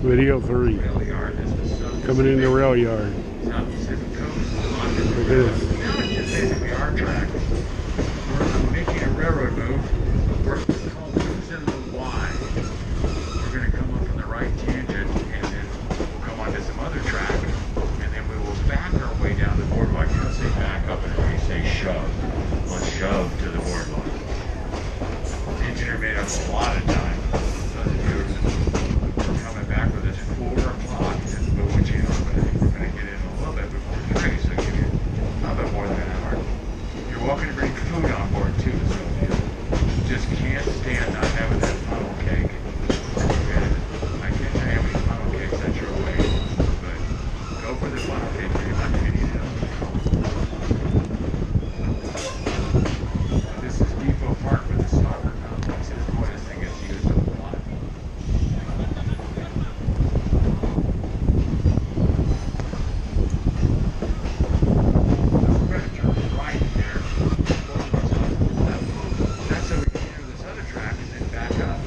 Video 3. Rail yard. This is Coming in the rail yard. South Pacific Coast. Look at this. Now it's just basically our track. We're making a railroad move. We're called losing the Y. We're going to come up on the right tangent, and then we'll come onto some other track, and then we will back our way down the boardwalk. You don't say back up, and we say shove. Let's shove to the boardwalk. The engineer made up a lot of time. So the dudes are coming back with us 4 o'clock. But what you know, but I think we're going to get in a little bit before 3, so give you a little bit more than an hour. You're welcome to bring food on board too, so you just can't stand not having that funnel cake. I can't tell you how many funnel cakes I throw away, but go for the funnel cake or you're not going to eat it. This is Depot Park with the soccer complex. It's boy, this thing gets used a lot. We're going to turn right there. That's so we can enter this other track and then back up.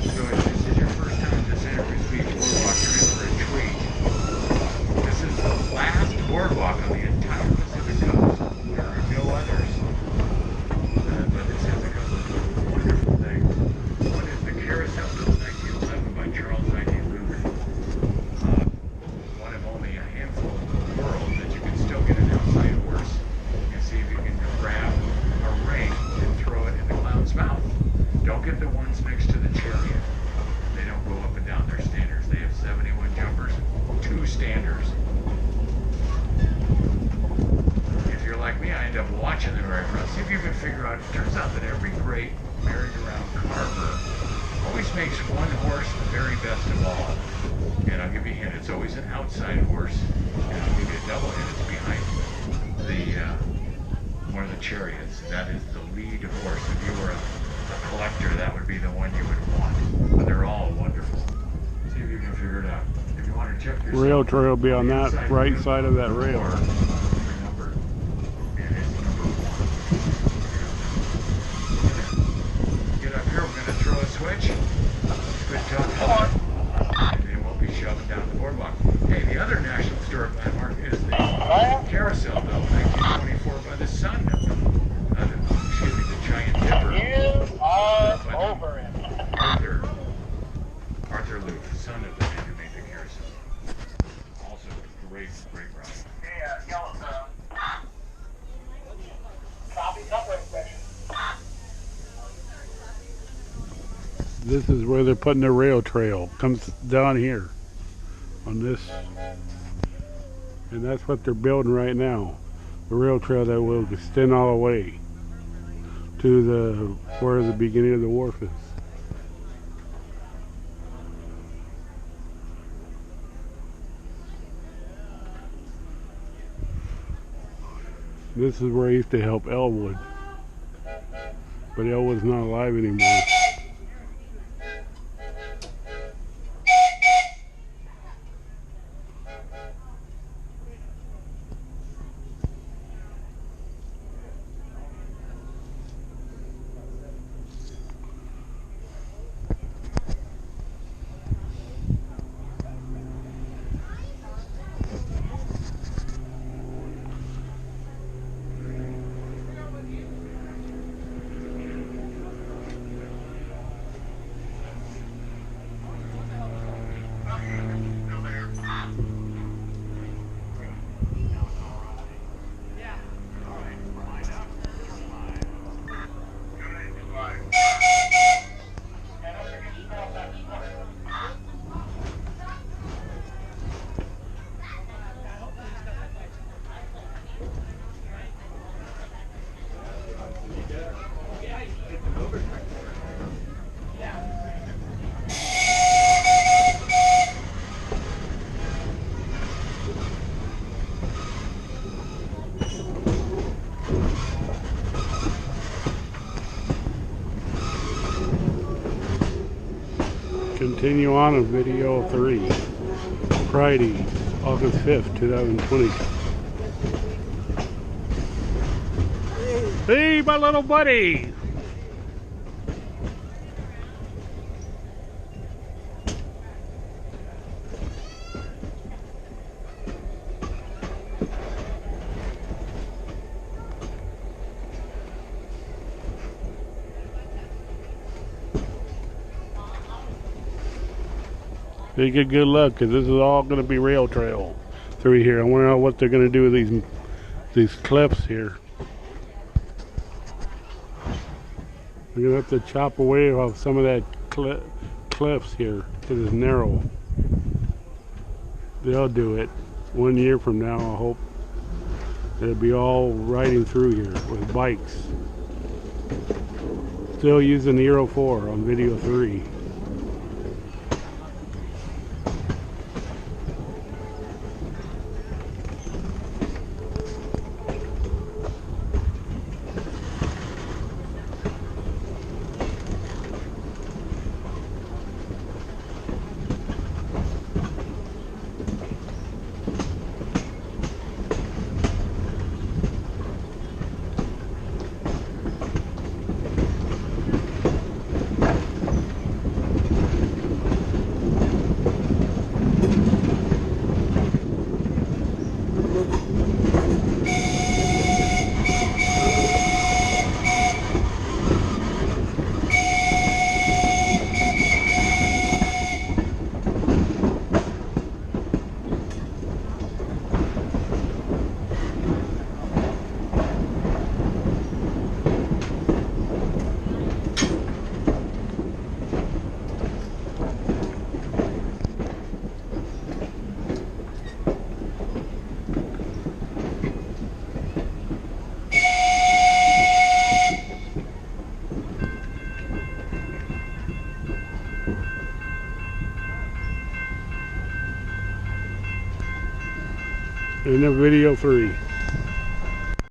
So if this is your first time to Santa Cruz Beach Boardwalk, you're in for a treat. This is the last boardwalk on the entire Pacific Coast. There are no others. But this has a couple of wonderful things. One is the carousel built in 1911 by Charles I.D. Luger. One of only a handful in the world that you can still get an outside horse and see if you can grab a ring and throw it in the clown's mouth. Don't get the ones next to the chariot. They don't go up and down their standers. They have 71 jumpers, 2 standers. If you're like me, I end up watching them right around. See if you can figure out. It turns out that every great merry-go-round carver always makes one horse the very best of all. And I'll give you a hint. It's always an outside horse. And I'll give you a double hint. It's behind one of the chariots. That is the lead horse. If you were a collector, that would be the one you would want. But they're all wonderful. See if you can figure it out. If you want to check yourself, Rail trail will be on that right side of that rail. Number, and it's number 1. Get up here. We're going to throw a switch. Good job. And then we'll be shoving down the boardwalk. Hey, the other National Historic Landmark is the carousel built in 1924 by the son of the Giant Dipper. You are over it. Arthur Luke, son of the man who made the carousel. Also a great ride. Yeah, Yellowstone. Copy subway station. This is where they're putting the rail trail. Comes down here on this, and that's what they're building right now. The rail trail that will extend all the way to where the beginning of the wharf is. This is where I used to help Elwood, but Elwood's not alive anymore. Continue on in video 3, Friday, August 5th, 2020. Hey, my little buddy! They get good luck because this is all going to be rail trail through here. I wonder what they're going to do with these cliffs here. We're going to have to chop away off some of that cliffs here because it's narrow. They'll do it 1 year from now. I hope it'll be all riding through here with bikes. Still using the Euro 4 on video 3. In the video 3.